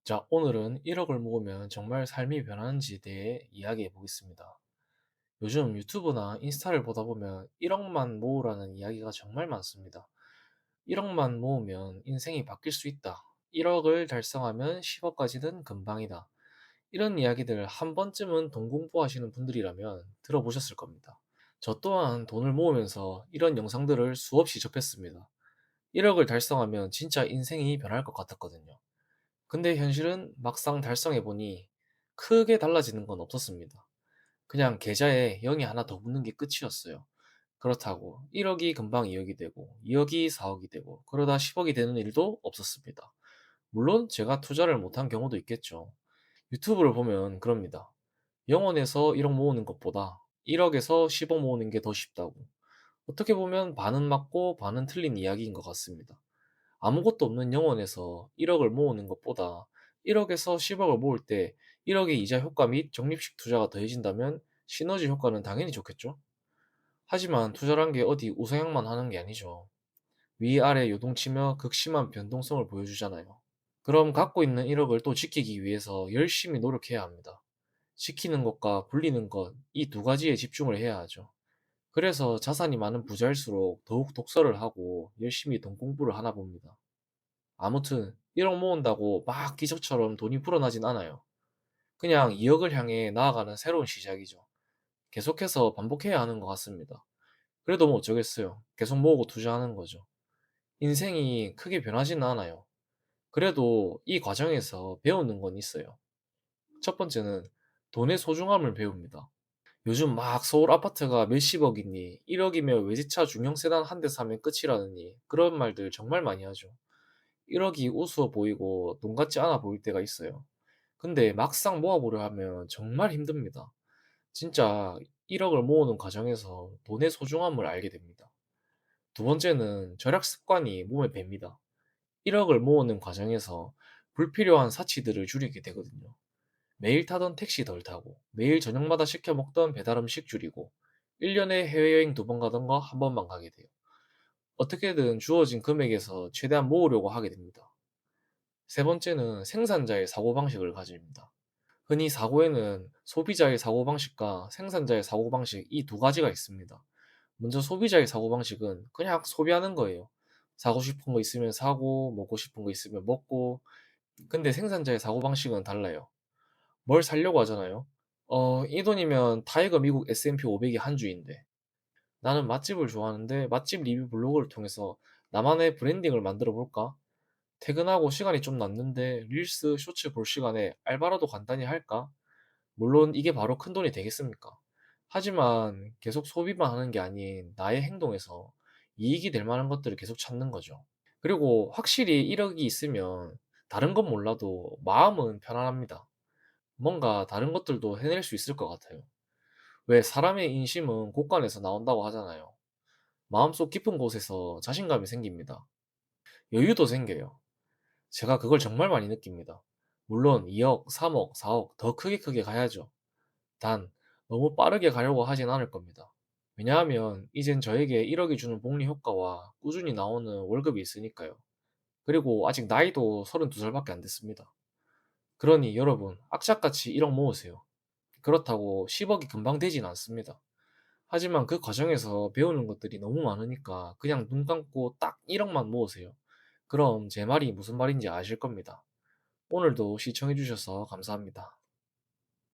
자, 오늘은 1억을 모으면 정말 삶이 변하는지에 대해 이야기해 보겠습니다. 요즘 유튜브나 인스타를 보다 보면 1억만 모으라는 이야기가 정말 많습니다. 1억만 모으면 인생이 바뀔 수 있다. 1억을 달성하면 10억까지는 금방이다. 이런 이야기들 한 번쯤은 돈 공부하시는 분들이라면 들어보셨을 겁니다. 저 또한 돈을 모으면서 이런 영상들을 수없이 접했습니다. 1억을 달성하면 진짜 인생이 변할 것 같았거든요. 근데 현실은 막상 달성해보니 크게 달라지는 건 없었습니다. 그냥 계좌에 0이 하나 더 붙는 게 끝이었어요. 그렇다고 1억이 금방 2억이 되고 2억이 4억이 되고 그러다 10억이 되는 일도 없었습니다. 물론 제가 투자를 못한 경우도 있겠죠. 유튜브를 보면 그럽니다. 0원에서 1억 모으는 것보다 1억에서 10억 모으는 게 더 쉽다고. 어떻게 보면 반은 맞고 반은 틀린 이야기인 것 같습니다. 아무것도 없는 영원에서 1억을 모으는 것보다 1억에서 10억을 모을 때 1억의 이자 효과 및 적립식 투자가 더해진다면 시너지 효과는 당연히 좋겠죠? 하지만 투자란 게 어디 우상향만 하는 게 아니죠. 위아래 요동치며 극심한 변동성을 보여주잖아요. 그럼 갖고 있는 1억을 또 지키기 위해서 열심히 노력해야 합니다. 지키는 것과 불리는 것, 이 두 가지에 집중을 해야 하죠. 그래서 자산이 많은 부자일수록 더욱 독서를 하고 열심히 돈 공부를 하나 봅니다. 아무튼 1억 모은다고 막 기적처럼 돈이 불어나진 않아요. 그냥 2억을 향해 나아가는 새로운 시작이죠. 계속해서 반복해야 하는 것 같습니다. 그래도 뭐 어쩌겠어요. 계속 모으고 투자하는 거죠. 인생이 크게 변하지는 않아요. 그래도 이 과정에서 배우는 건 있어요. 첫 번째는 돈의 소중함을 배웁니다. 요즘 막 서울 아파트가 몇십억이니 1억이면 외제차 중형 세단 한 대 사면 끝이라느니 그런 말들 정말 많이 하죠. 1억이 우스워 보이고 돈 같지 않아 보일 때가 있어요. 근데 막상 모아보려 하면 정말 힘듭니다. 진짜 1억을 모으는 과정에서 돈의 소중함을 알게 됩니다. 두 번째는 절약 습관이 몸에 뱄니다. 1억을 모으는 과정에서 불필요한 사치들을 줄이게 되거든요. 매일 타던 택시 덜 타고, 매일 저녁마다 시켜 먹던 배달 음식 줄이고, 1년에 해외여행 2번 가던 거 한 번만 가게 돼요. 어떻게든 주어진 금액에서 최대한 모으려고 하게 됩니다. 세 번째는 생산자의 사고방식을 가집니다. 흔히 사고에는 소비자의 사고방식과 생산자의 사고방식 이 두 가지가 있습니다. 먼저 소비자의 사고방식은 그냥 소비하는 거예요. 사고 싶은 거 있으면 사고, 먹고 싶은 거 있으면 먹고. 근데 생산자의 사고방식은 달라요. 뭘 사려고 하잖아요. 이 돈이면 타이거 미국 S&P 500이 한 주인데. 나는 맛집을 좋아하는데 맛집 리뷰 블로그를 통해서 나만의 브랜딩을 만들어 볼까? 퇴근하고 시간이 좀 남는데 릴스, 쇼츠 볼 시간에 알바라도 간단히 할까? 물론 이게 바로 큰돈이 되겠습니까? 하지만 계속 소비만 하는 게 아닌 나의 행동에서 이익이 될 만한 것들을 계속 찾는 거죠. 그리고 확실히 1억이 있으면 다른 건 몰라도 마음은 편안합니다. 뭔가 다른 것들도 해낼 수 있을 것 같아요. 왜 사람의 인심은 곳간에서 나온다고 하잖아요. 마음속 깊은 곳에서 자신감이 생깁니다. 여유도 생겨요. 제가 그걸 정말 많이 느낍니다. 물론 2억, 3억, 4억 더 크게 가야죠. 단, 너무 빠르게 가려고 하진 않을 겁니다. 왜냐하면 이젠 저에게 1억이 주는 복리 효과와 꾸준히 나오는 월급이 있으니까요. 그리고 아직 나이도 32살밖에 안 됐습니다. 그러니 여러분, 악착같이 1억 모으세요. 그렇다고 10억이 금방 되진 않습니다. 하지만 그 과정에서 배우는 것들이 너무 많으니까 그냥 눈 감고 딱 1억만 모으세요. 그럼 제 말이 무슨 말인지 아실 겁니다. 오늘도 시청해주셔서 감사합니다.